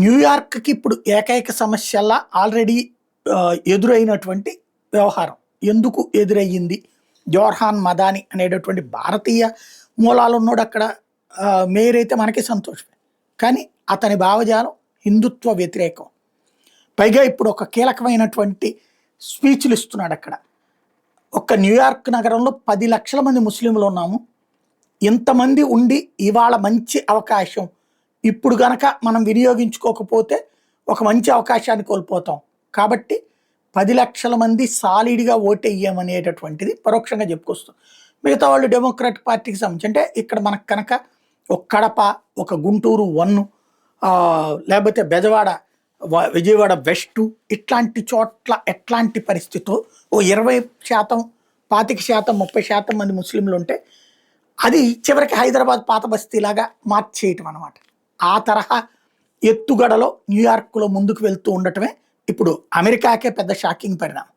న్యూయార్క్కి ఇప్పుడు ఏకైక సమస్యల్లా ఆల్రెడీ ఎదురైనటువంటి వ్యవహారం ఎందుకు ఎదురయ్యింది. జోర్హాన్ మదాని అనేటటువంటి భారతీయ మూలాలు ఉన్నాడు అక్కడ. మేయర్ అయితే మనకి సంతోషమే, కానీ అతని భావజాలం హిందుత్వ వ్యతిరేకం. పైగా ఇప్పుడు ఒక కీలకమైనటువంటి స్పీచ్లు ఇస్తున్నాడు అక్కడ. ఒక్క న్యూయార్క్ నగరంలో 10 లక్షల మంది ముస్లింలు ఉన్నాము. ఇంతమంది ఉండి ఇవాళ మంచి అవకాశం, ఇప్పుడు గనక మనం వినియోగించుకోకపోతే ఒక మంచి అవకాశాన్ని కోల్పోతాం. కాబట్టి 10 లక్షల మంది సాలిడ్గా ఓటెయ్యామనేటటువంటిది పరోక్షంగా చెప్పుకొస్తాం. మిగతా వాళ్ళు డెమోక్రాటిక్ పార్టీకి సంబంధించి, అంటే ఇక్కడ మనకు కనుక ఒక కడప, ఒక గుంటూరు 1, లేకపోతే బెజవాడ, విజయవాడ వెస్టు, ఇట్లాంటి చోట్ల ఎట్లాంటి పరిస్థితో ఓ 20%, 25%, 30% మంది ముస్లింలు ఉంటే అది చివరికి హైదరాబాద్ పాత బస్తీలాగా మార్చేయటం అనమాట. ఆ తరహా ఎత్తుగడలో న్యూయార్క్లో ముందుకు వెళ్తూ ఉండటమే ఇప్పుడు అమెరికాకే పెద్ద షాకింగ్ పరిణామం.